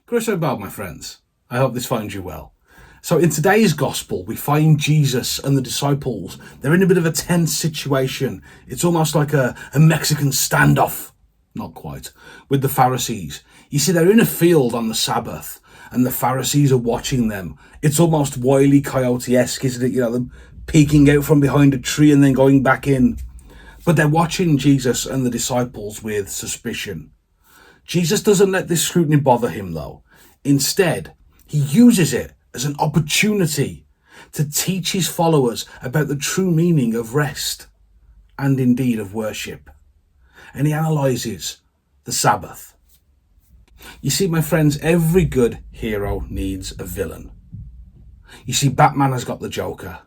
Grace about my friends. I hope this finds you well. So in today's gospel, we find Jesus and the disciples. They're in a bit of a tense situation. It's almost like a Mexican standoff. Not quite. With the Pharisees. You see, they're in a field on the Sabbath and the Pharisees are watching them. It's almost Wile E. Coyote-esque, isn't it? You know, them peeking out from behind a tree and then going back in. But they're watching Jesus and the disciples with suspicion. Jesus doesn't let this scrutiny bother him, though. Instead, he uses it as an opportunity to teach his followers about the true meaning of rest and indeed of worship. And he analyzes the Sabbath. You see, my friends, every good hero needs a villain. You see, Batman has got the Joker.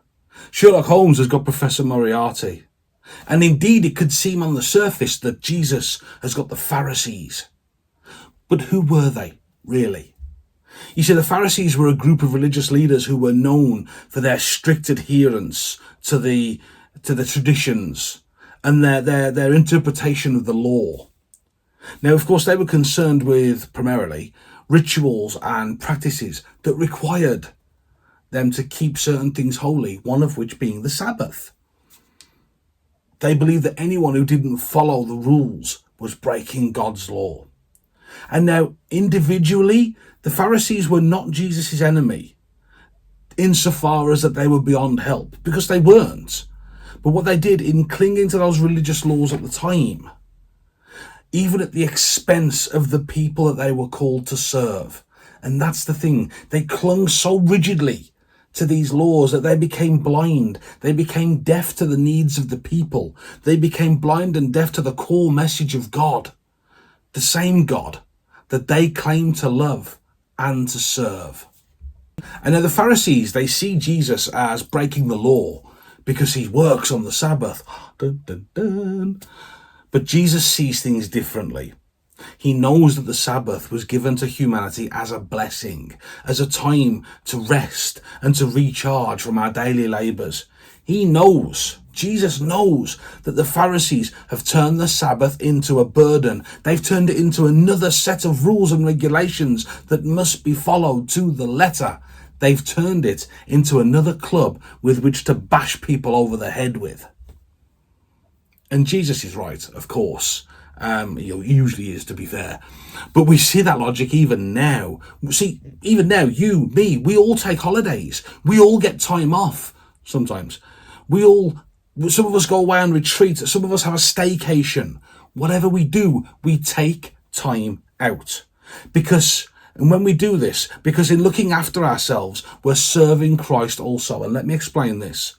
Sherlock Holmes has got Professor Moriarty. And indeed, it could seem on the surface that Jesus has got the Pharisees. But who were they, really? You see, the Pharisees were a group of religious leaders who were known for their strict adherence to the traditions and their interpretation of the law. Now, of course, they were concerned with, primarily, rituals and practices that required them to keep certain things holy, one of which being the Sabbath. They believed that anyone who didn't follow the rules was breaking God's law. And now, individually, the Pharisees were not Jesus' enemy, insofar as that they were beyond help, because they weren't. But what they did in clinging to those religious laws at the time, even at the expense of the people that they were called to serve. And that's the thing, they clung so rigidly to these laws that they became blind. They became deaf to the needs of the people. They became blind and deaf to the core message of God, the same God that they claim to love and to serve. And now the Pharisees, they see Jesus as breaking the law because he works on the Sabbath. Dun, dun, dun. But Jesus sees things differently. He knows that the Sabbath was given to humanity as a blessing, as a time to rest and to recharge from our daily labours. Jesus knows that the Pharisees have turned the Sabbath into a burden. They've turned it into another set of rules and regulations that must be followed to the letter. They've turned it into another club with which to bash people over the head with. And Jesus is right, of course. He usually is, to be fair. But we see that logic even now. See, even now, you, me, we all take holidays. We all get time off sometimes. Some of us go away on retreat. Some of us have a staycation. Whatever we do, we take time out. And when we do this, because in looking after ourselves, we're serving Christ also. And let me explain this.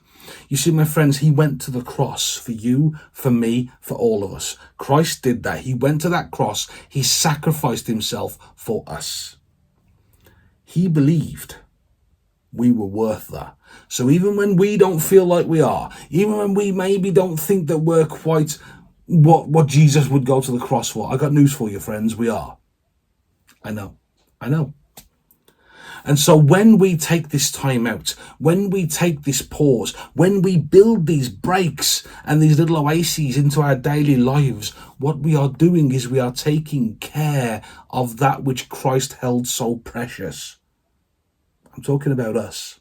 You see, my friends, he went to the cross for you, for me, for all of us. Christ did that. He went to that cross. He sacrificed himself for us. He believed we were worth that. So even when we don't feel like we are, even when we maybe don't think that we're quite what Jesus would go to the cross for, I got news for you, friends, we are. I know. And so when we take this time out, when we take this pause, when we build these breaks and these little oases into our daily lives, what we are doing is we are taking care of that which Christ held so precious. I'm talking about us.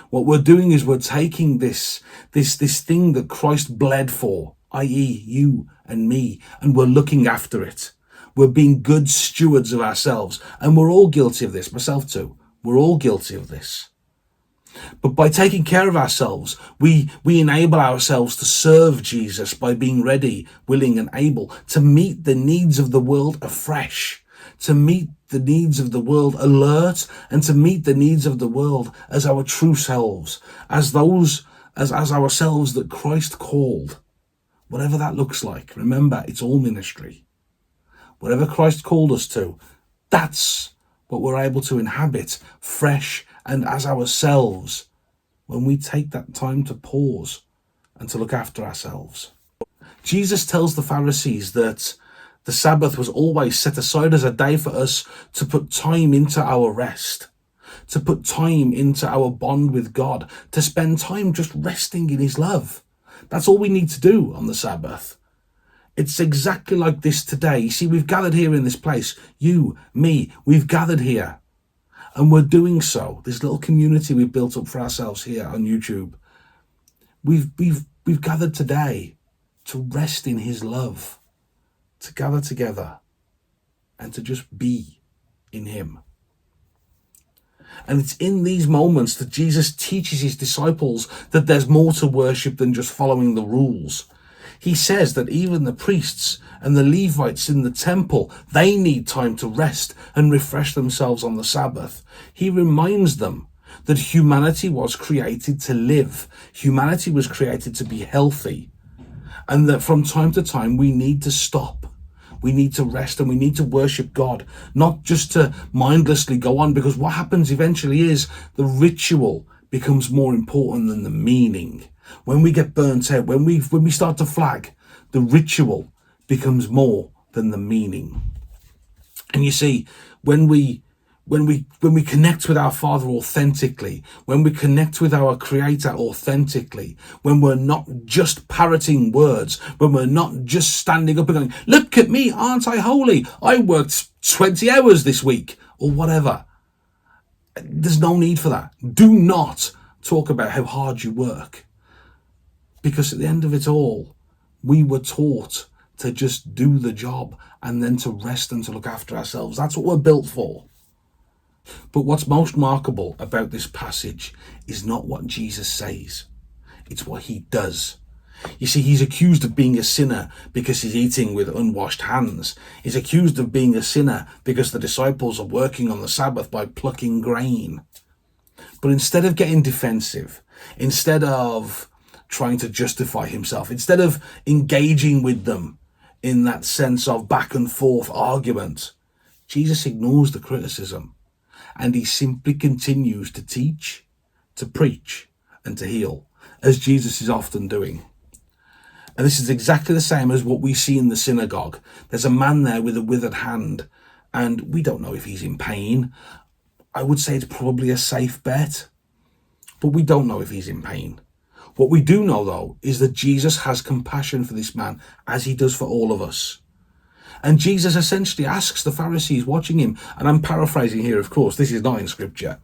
What we're doing is we're taking this thing that Christ bled for, i.e. you and me, and we're looking after it. We're being good stewards of ourselves. And we're all guilty of this, myself too. We're all guilty of this. But by taking care of ourselves, we enable ourselves to serve Jesus by being ready, willing and able to meet the needs of the world afresh, to meet the needs of the world alert, and to meet the needs of the world as our true selves, as ourselves that Christ called. Whatever that looks like, remember, it's all ministry. Whatever Christ called us to, that's what we're able to inhabit fresh and as ourselves when we take that time to pause and to look after ourselves. Jesus tells the Pharisees that the Sabbath was always set aside as a day for us to put time into our rest, to put time into our bond with God, to spend time just resting in his love. That's all we need to do on the Sabbath. It's exactly like this today. You see, we've gathered here in this place. You, me, we've gathered here. And we're doing so. This little community we've built up for ourselves here on YouTube. We've gathered today to rest in his love, to gather together and to just be in him. And it's in these moments that Jesus teaches his disciples that there's more to worship than just following the rules. He says that even the priests and the Levites in the temple, they need time to rest and refresh themselves on the Sabbath. He reminds them that humanity was created to live. Humanity was created to be healthy. And that from time to time we need to stop. We need to rest and we need to worship God, not just to mindlessly go on, because what happens eventually is the ritual becomes more important than the meaning. When we get burnt out, when we start to flag, the ritual becomes more than the meaning. And you see, when we connect with our Father authentically, when we connect with our Creator authentically, when we're not just parroting words, when we're not just standing up and going, look at me, aren't I holy? I worked 20 hours this week, or whatever. There's no need for that. Do not talk about how hard you work. Because at the end of it all, we were taught to just do the job and then to rest and to look after ourselves. That's what we're built for. But what's most remarkable about this passage is not what Jesus says. It's what he does. You see, he's accused of being a sinner because he's eating with unwashed hands. He's accused of being a sinner because the disciples are working on the Sabbath by plucking grain. But instead of getting defensive, instead of trying to justify himself, instead of engaging with them in that sense of back and forth argument, Jesus ignores the criticism. And he simply continues to teach, to preach, and to heal, as Jesus is often doing. And this is exactly the same as what we see in the synagogue. There's a man there with a withered hand, and we don't know if he's in pain. I would say it's probably a safe bet, but we don't know if he's in pain. What we do know, though, is that Jesus has compassion for this man, as he does for all of us. And Jesus essentially asks the Pharisees watching him, and I'm paraphrasing here, of course, this is not in scripture,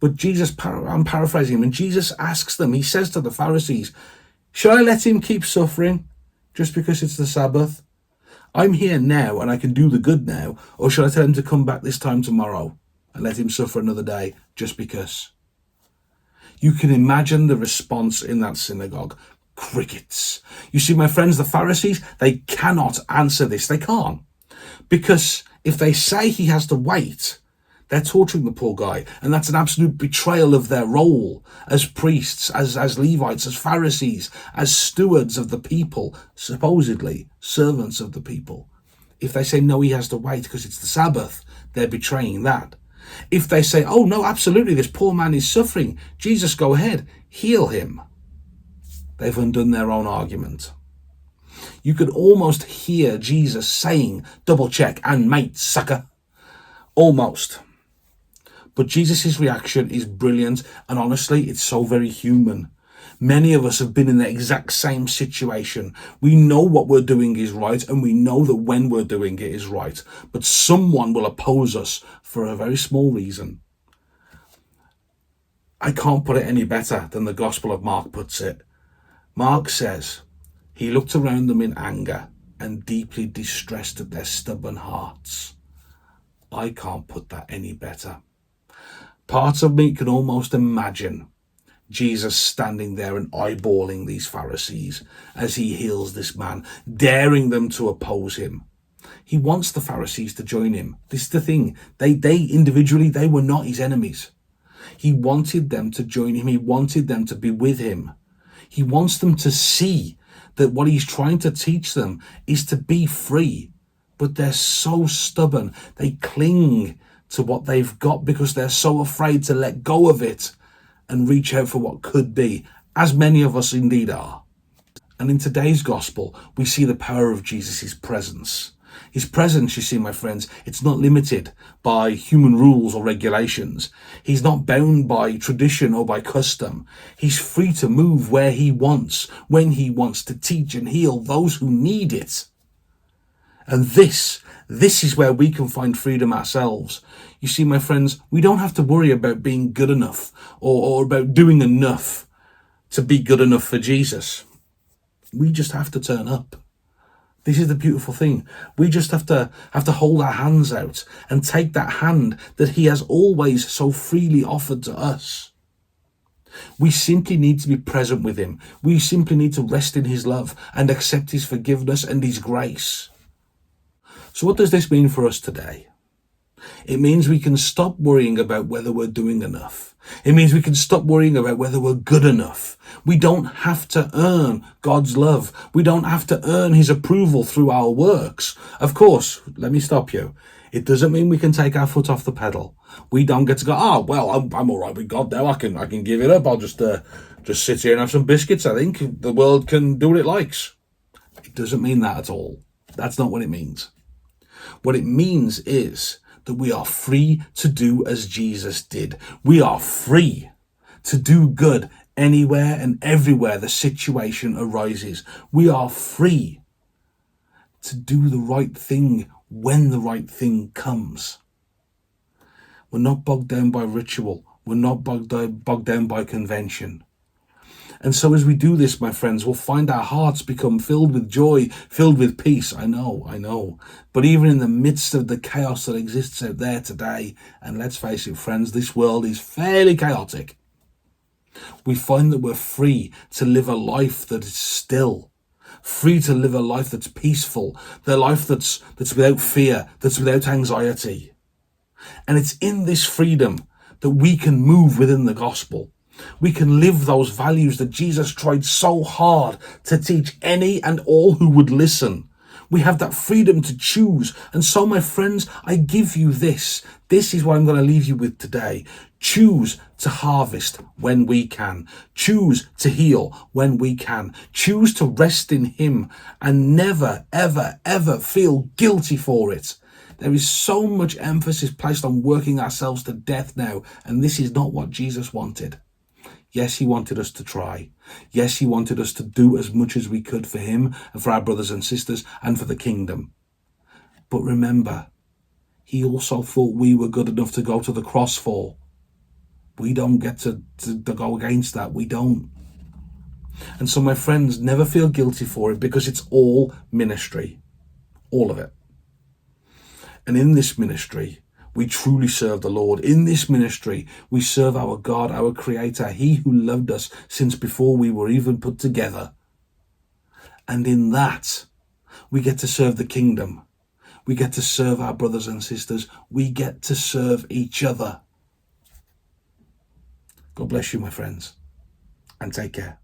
but I'm paraphrasing him, and Jesus asks them, he says to the Pharisees, shall I let him keep suffering just because it's the Sabbath? I'm here now and I can do the good now, or shall I tell him to come back this time tomorrow and let him suffer another day just because? You can imagine the response in that synagogue. Crickets. You see, my friends, the Pharisees, they cannot answer this. They can't. Because if they say he has to wait, they're torturing the poor guy. And that's an absolute betrayal of their role as priests, as Levites, as Pharisees, as stewards of the people, supposedly servants of the people. If they say, no, he has to wait because it's the Sabbath, they're betraying that. If they say, oh, no, absolutely, this poor man is suffering, Jesus, go ahead, heal him, they've undone their own argument. You could almost hear Jesus saying, double check and mate, sucker. Almost. But Jesus' reaction is brilliant, and honestly, it's so very human. Many of us have been in the exact same situation. We know what we're doing is right, and we know that when we're doing it is right. But someone will oppose us for a very small reason. I can't put it any better than the Gospel of Mark puts it. Mark says, he looked around them in anger and deeply distressed at their stubborn hearts. I can't put that any better. Part of me can almost imagine Jesus standing there and eyeballing these Pharisees as he heals this man, daring them to oppose him. He wants the Pharisees to join him. This is the thing. They individually, they were not his enemies. He wanted them to join him. He wanted them to be with him. He wants them to see that what he's trying to teach them is to be free. But they're so stubborn. They cling to what they've got because they're so afraid to let go of it and reach out for what could be, as many of us indeed are. And in today's gospel, we see the power of Jesus' presence. His presence, you see, my friends, it's not limited by human rules or regulations. He's not bound by tradition or by custom. He's free to move where he wants, when he wants, to teach and heal those who need it. And this is where we can find freedom ourselves. You see, my friends, we don't have to worry about being good enough or about doing enough to be good enough for Jesus. We just have to turn up. This is the beautiful thing. We just have to hold our hands out and take that hand that he has always so freely offered to us. We simply need to be present with him. We simply need to rest in his love and accept his forgiveness and his grace. So what does this mean for us today? It means we can stop worrying about whether we're doing enough. It means we can stop worrying about whether we're good enough. We don't have to earn God's love. We don't have to earn his approval through our works. Of course, let me stop you. It doesn't mean we can take our foot off the pedal. We don't get to go, I'm all right with God now. I can give it up. I'll just sit here and have some biscuits. I think the world can do what it likes. It doesn't mean that at all. That's not what it means. What it means is that we are free to do as Jesus did. We are free to do good anywhere and everywhere the situation arises. We are free to do the right thing when the right thing comes. We're not bogged down by ritual. We're not bogged down by convention. And so as we do this, my friends, we'll find our hearts become filled with joy, filled with peace. I know. But even in the midst of the chaos that exists out there today, and let's face it, friends, this world is fairly chaotic, we find that we're free to live a life that is still, free to live a life that's peaceful, the life that's without fear, that's without anxiety. And it's in this freedom that we can move within the gospel. We can live those values that Jesus tried so hard to teach any and all who would listen. We have that freedom to choose. And so, my friends, I give you this. This is what I'm going to leave you with today. Choose to harvest when we can. Choose to heal when we can. Choose to rest in him and never, ever, ever feel guilty for it. There is so much emphasis placed on working ourselves to death now, and this is not what Jesus wanted. Yes, he wanted us to try. Yes, he wanted us to do as much as we could for him and for our brothers and sisters and for the kingdom. But remember, he also thought we were good enough to go to the cross for. We don't get to go against that. We don't. And so, my friends, never feel guilty for it, because it's all ministry. All of it. And in this ministry, we truly serve the Lord. In this ministry, we serve our God, our Creator, he who loved us since before we were even put together. And in that, we get to serve the kingdom. We get to serve our brothers and sisters. We get to serve each other. God bless you, my friends, and take care.